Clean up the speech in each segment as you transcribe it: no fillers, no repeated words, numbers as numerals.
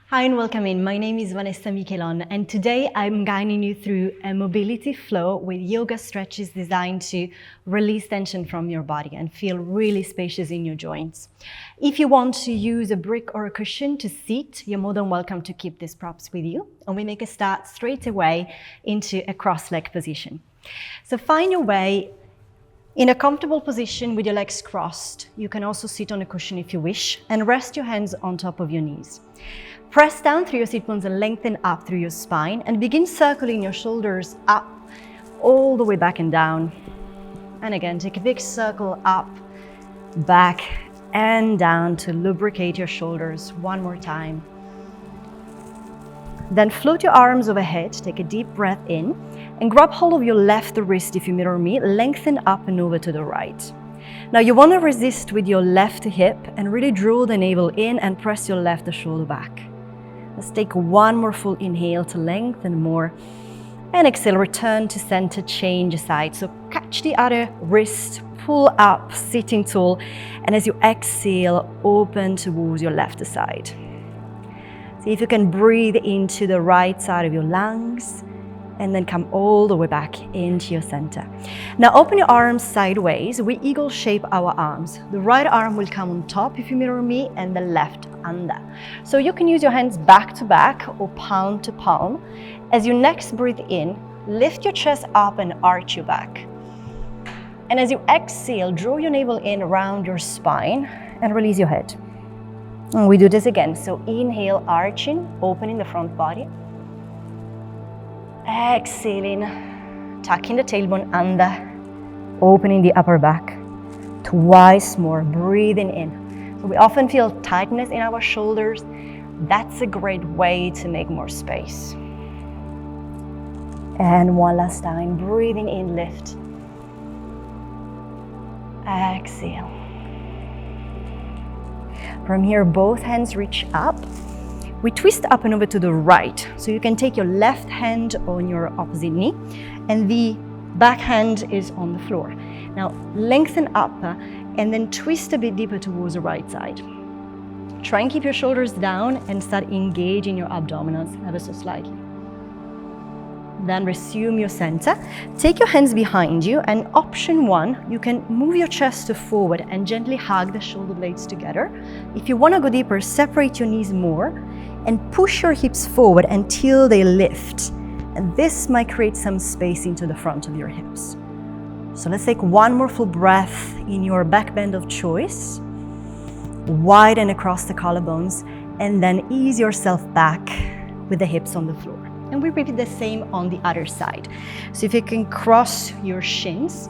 Hi and welcome in. My name is Vanessa Michelon and today I'm guiding you through a mobility flow with yoga stretches designed to release tension from your body and feel really spacious in your joints. If you want to use a brick or a cushion to sit, you're more than welcome to keep these props with you. And we make a start straight away into a cross-leg position. So find your way in a comfortable position with your legs crossed. You can also sit on a cushion if you wish and rest your hands on top of your knees. Press down through your sit bones and lengthen up through your spine and begin circling your shoulders up all the way back and down. And again, take a big circle up, back and down to lubricate your shoulders one more time. Then float your arms overhead, take a deep breath in and grab hold of your left wrist if you mirror me, lengthen up and over to the right. Now you want to resist with your left hip and really draw the navel in and press your left shoulder back. Let's take one more full inhale to lengthen more and exhale, return to center, change side. So catch the other wrist, pull up, sitting tall, and as you exhale, open towards your left side. See if you can breathe into the right side of your lungs and then come all the way back into your center. Now open your arms sideways. We eagle shape our arms. The right arm will come on top if you mirror me and the left under. So you can use your hands back to back or palm to palm. As you next breathe in, lift your chest up and arch your back. And as you exhale, draw your navel in around your spine and release your head. And we do this again. So inhale, arching, opening the front body. Exhaling, tucking the tailbone under, opening the upper back. Twice more, breathing in. So we often feel tightness in our shoulders. That's a great way to make more space. And one last time, breathing in, lift. Exhale. From here, both hands reach up. We twist up and over to the right. So you can take your left hand on your opposite knee and the back hand is on the floor. Now lengthen up and then twist a bit deeper towards the right side. Try and keep your shoulders down and start engaging your abdominals ever so slightly. Then resume your center. Take your hands behind you and option one, you can move your chest forward and gently hug the shoulder blades together. If you want to go deeper, separate your knees more and push your hips forward until they lift. And this might create some space into the front of your hips. So let's take one more full breath in your back bend of choice. Widen across the collarbones and then ease yourself back with the hips on the floor. And we repeat the same on the other side. So if you can cross your shins,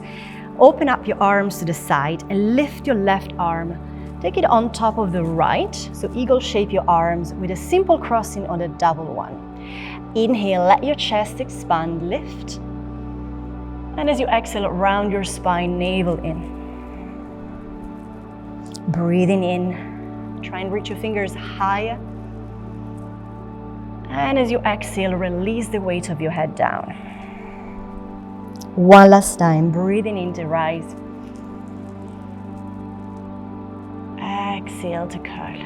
open up your arms to the side and lift your left arm. Take it on top of the right. So eagle shape your arms with a simple crossing on a double one. Inhale, let your chest expand, lift. And as you exhale, round your spine, navel in. Breathing in, try and reach your fingers higher. And as you exhale, release the weight of your head down. One last time, breathing in to rise. Exhale to curl.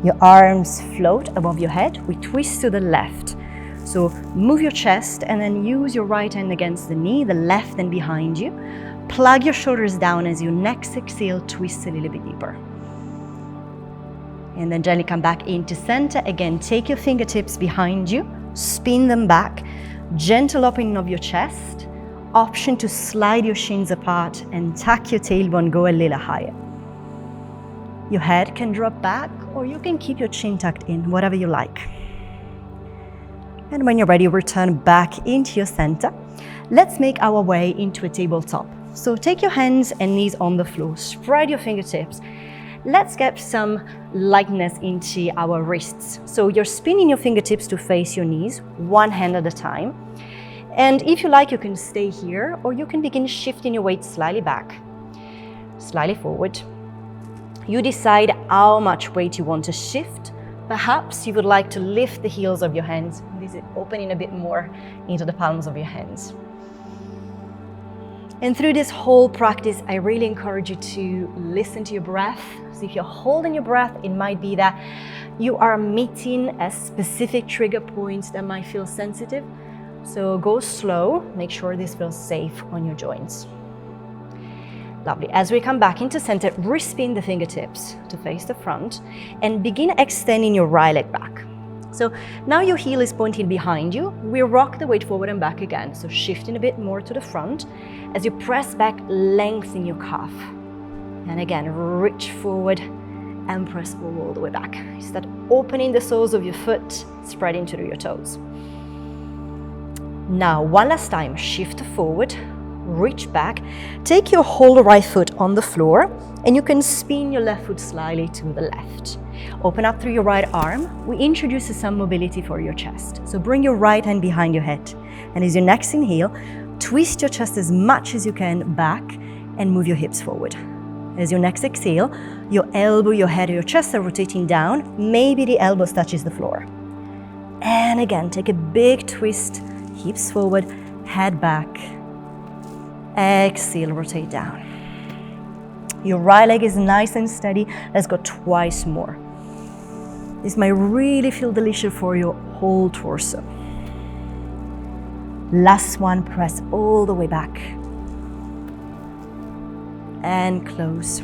Your arms float above your head. We twist to the left. So move your chest and then use your right hand against the knee, the left hand behind you. Plug your shoulders down as you next exhale, twist a little bit deeper. And then gently come back into center. Again, take your fingertips behind you, spin them back, gentle opening of your chest. Option to slide your shins apart and tuck your tailbone, go a little higher. Your head can drop back or you can keep your chin tucked in, whatever you like. And when you're ready, return back into your center. Let's make our way into a tabletop. So take your hands and knees on the floor, spread your fingertips. Let's get some lightness into our wrists. So you're spinning your fingertips to face your knees, one hand at a time. And if you like, you can stay here or you can begin shifting your weight slightly back, slightly forward. You decide how much weight you want to shift. Perhaps you would like to lift the heels of your hands. This is opening a bit more into the palms of your hands. And through this whole practice, I really encourage you to listen to your breath. So if you're holding your breath, it might be that you are meeting a specific trigger points that might feel sensitive. So go slow, make sure this feels safe on your joints. Lovely. As we come back into center, respin the fingertips to face the front and begin extending your right leg back. So now your heel is pointing behind you. We rock the weight forward and back again. So shifting a bit more to the front. As you press back, lengthen your calf. And again, reach forward and press all the way back. Start opening the soles of your foot, spreading through your toes. Now, one last time, shift forward, reach back, take your whole right foot on the floor, and you can spin your left foot slightly to the left. Open up through your right arm. We introduce some mobility for your chest. So bring your right hand behind your head. And as your next inhale, twist your chest as much as you can back and move your hips forward. As your next exhale, your elbow, your head, or your chest are rotating down. Maybe the elbows touches the floor. And again, take a big twist, hips forward, head back. Exhale, rotate down. Your right leg is nice and steady. Let's go twice more. This might really feel delicious for your whole torso. Last one, press all the way back. And close.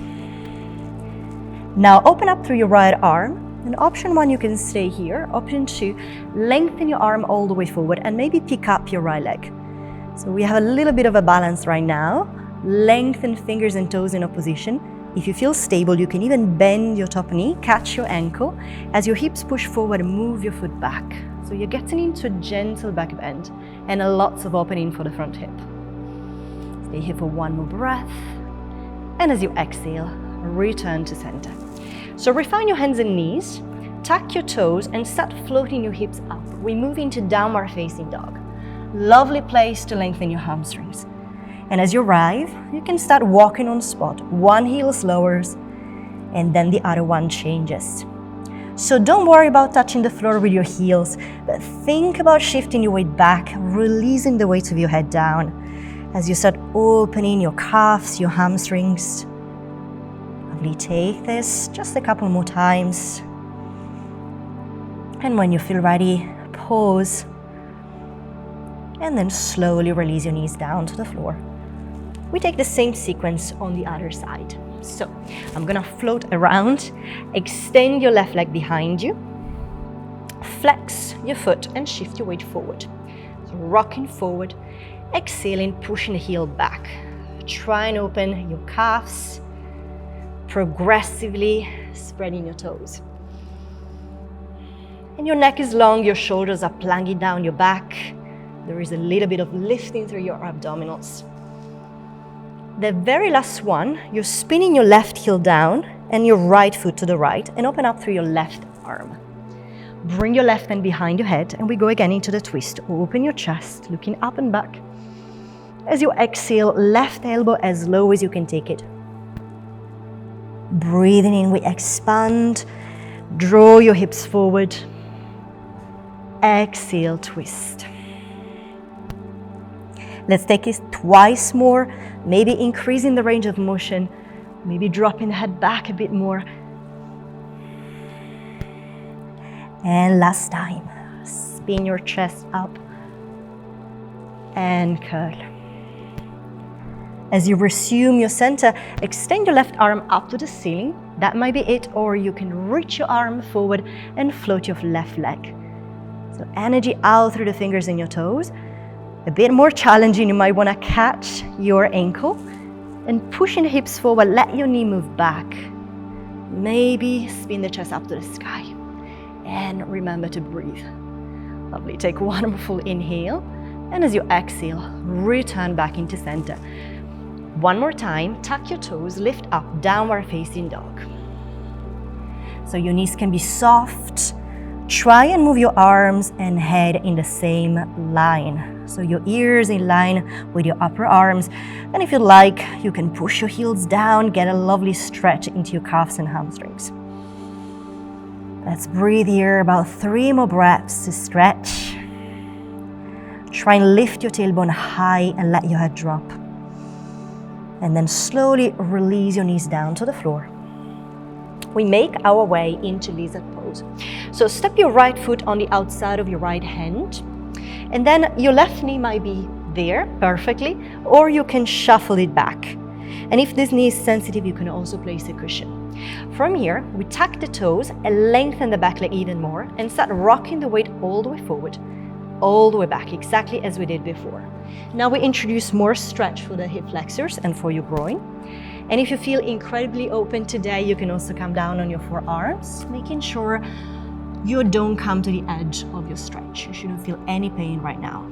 Now open up through your right arm. And option 1, you can stay here. Option 2, lengthen your arm all the way forward and maybe pick up your right leg. So we have a little bit of a balance right now. Lengthen fingers and toes in opposition. If you feel stable, you can even bend your top knee, catch your ankle. As your hips push forward, move your foot back. So you're getting into a gentle back bend and lots of opening for the front hip. Stay here for one more breath. And as you exhale, return to center. So refine your hands and knees, tuck your toes and start floating your hips up. We move into downward facing dog. Lovely place to lengthen your hamstrings. And as you arrive, you can start walking on spot. One heel lowers and then the other one changes. So don't worry about touching the floor with your heels, but think about shifting your weight back, releasing the weight of your head down as you start opening your calves, your hamstrings. Lovely, take this just a couple more times. And when you feel ready, pause. And then slowly release your knees down to the floor. We take the same sequence on the other side. So I'm gonna float around, extend your left leg behind you, flex your foot and shift your weight forward. So rocking forward, exhaling, pushing the heel back. Try and open your calves, progressively spreading your toes. And your neck is long, your shoulders are plunging down your back. There is a little bit of lifting through your abdominals. The very last one, you're spinning your left heel down and your right foot to the right and open up through your left arm. Bring your left hand behind your head and we go again into the twist. Open your chest, looking up and back. As you exhale, left elbow as low as you can take it. Breathing in, we expand. Draw your hips forward. Exhale, twist. Let's take it twice more, maybe increasing the range of motion, maybe dropping the head back a bit more. And last time, spin your chest up and curl. As you resume your center, extend your left arm up to the ceiling. That might be it, or you can reach your arm forward and float your left leg. So energy out through the fingers and your toes. A bit more challenging, you might want to catch your ankle and pushing the hips forward, let your knee move back. Maybe spin the chest up to the sky. And remember to breathe. Lovely, take one more full inhale. And as you exhale, return back into center. One more time, tuck your toes, lift up, downward facing dog. So your knees can be soft. Try and move your arms and head in the same line. So your ears in line with your upper arms. And if you like, you can push your heels down, get a lovely stretch into your calves and hamstrings. Let's breathe here, about 3 more breaths to stretch. Try and lift your tailbone high and let your head drop. And then slowly release your knees down to the floor. We make our way into lizard pose. So step your right foot on the outside of your right hand, and then your left knee might be there perfectly, or you can shuffle it back. And if this knee is sensitive, you can also place a cushion. From here, we tuck the toes and lengthen the back leg even more and start rocking the weight all the way forward, all the way back, exactly as we did before. Now we introduce more stretch for the hip flexors and for your groin. And if you feel incredibly open today, you can also come down on your forearms, making sure you don't come to the edge of your stretch. You shouldn't feel any pain right now.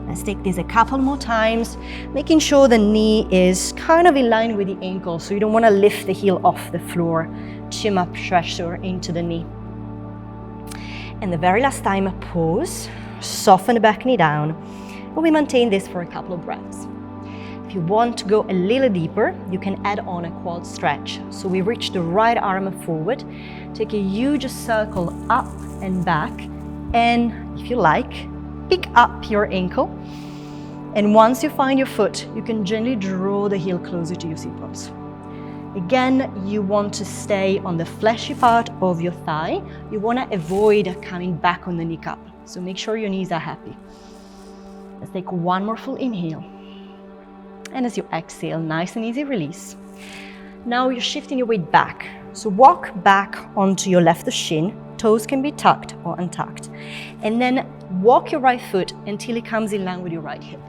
Let's take this a couple more times, making sure the knee is kind of in line with the ankle, so you don't want to lift the heel off the floor, too much pressure into the knee. And the very last time, pause, soften the back knee down, and we maintain this for a couple of breaths. If you want to go a little deeper, you can add on a quad stretch. So we reach the right arm forward, take a huge circle up and back, and if you like, pick up your ankle. And once you find your foot, you can gently draw the heel closer to your sit bones. Again, you want to stay on the fleshy part of your thigh. You want to avoid coming back on the kneecap. So make sure your knees are happy. Let's take one more full inhale. And as you exhale, nice and easy release. Now you're shifting your weight back. So walk back onto your left shin. Toes can be tucked or untucked. And then walk your right foot until it comes in line with your right hip.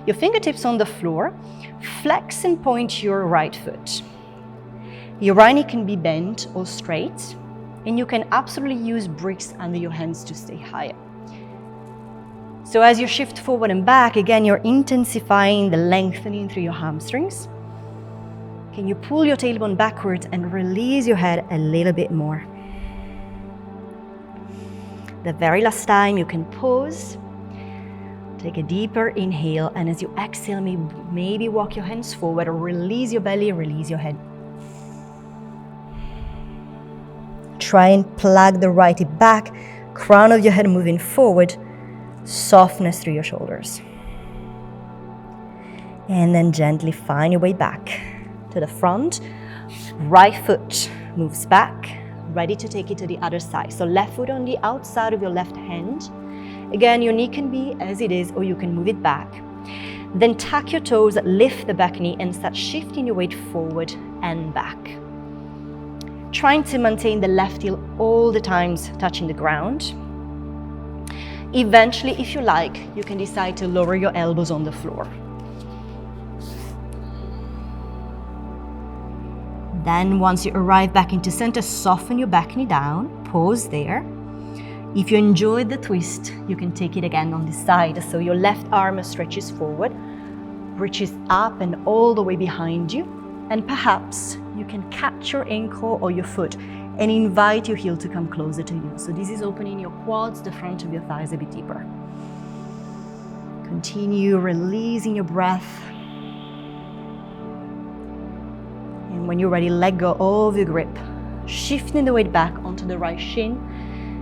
Your fingertips on the floor. Flex and point your right foot. Your right knee can be bent or straight. And you can absolutely use bricks under your hands to stay higher. So as you shift forward and back, again, you're intensifying the lengthening through your hamstrings. Can you pull your tailbone backwards and release your head a little bit more? The very last time, you can pause, take a deeper inhale, and as you exhale, maybe walk your hands forward or release your belly, release your head. Try and plug the right hip back, crown of your head moving forward, softness through your shoulders. And then gently find your way back to the front. Right foot moves back, ready to take it to the other side. So left foot on the outside of your left hand. Again, your knee can be as it is, or you can move it back. Then tuck your toes, lift the back knee, and start shifting your weight forward and back. Trying to maintain the left heel all the times touching the ground. Eventually, if you like, you can decide to lower your elbows on the floor. Then once you arrive back into center, soften your back knee down, pause there. If you enjoyed the twist, you can take it again on this side. So your left arm stretches forward, reaches up and all the way behind you. And perhaps you can catch your ankle or your foot and invite your heel to come closer to you. So this is opening your quads, the front of your thighs a bit deeper. Continue releasing your breath. And when you're ready, let go of your grip. Shifting the weight back onto the right shin.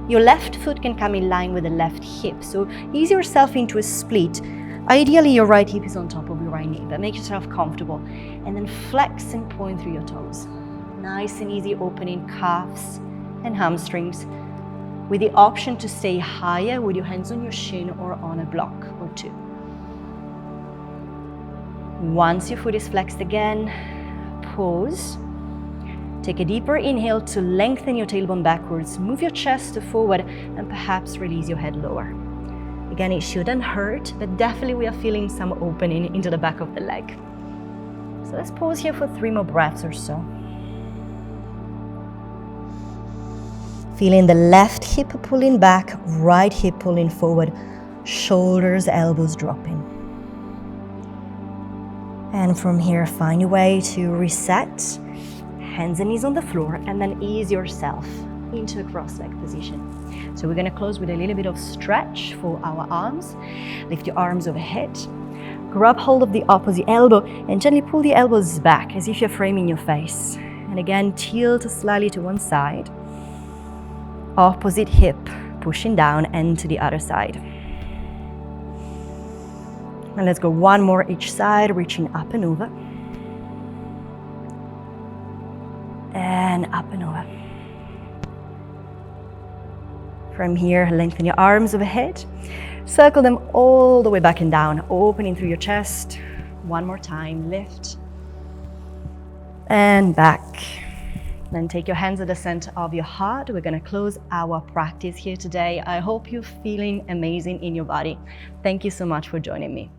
Your left foot can come in line with the left hip. So ease yourself into a split. Ideally, your right hip is on top of your right knee, but make yourself comfortable. And then flex and point through your toes. Nice and easy opening calves and hamstrings with the option to stay higher with your hands on your shin or on a block or two. Once your foot is flexed again, pause. Take a deeper inhale to lengthen your tailbone backwards, move your chest forward, and perhaps release your head lower. Again, it shouldn't hurt, but definitely we are feeling some opening into the back of the leg. So let's pause here for 3 more breaths or so. Feeling the left hip pulling back, right hip pulling forward, shoulders, elbows dropping. And from here, find your way to reset, hands and knees on the floor, and then ease yourself into a cross-leg position. So we're gonna close with a little bit of stretch for our arms. Lift your arms overhead, grab hold of the opposite elbow, and gently pull the elbows back as if you're framing your face. And again, tilt slightly to one side. Opposite hip pushing down and to the other side. And let's go one more each side, reaching up and over. And up and over. From here, lengthen your arms overhead. Circle them all the way back and down, opening through your chest. One more time, lift. And back. Then take your hands at the center of your heart. We're going to close our practice here today. I hope you're feeling amazing in your body. Thank you so much for joining me.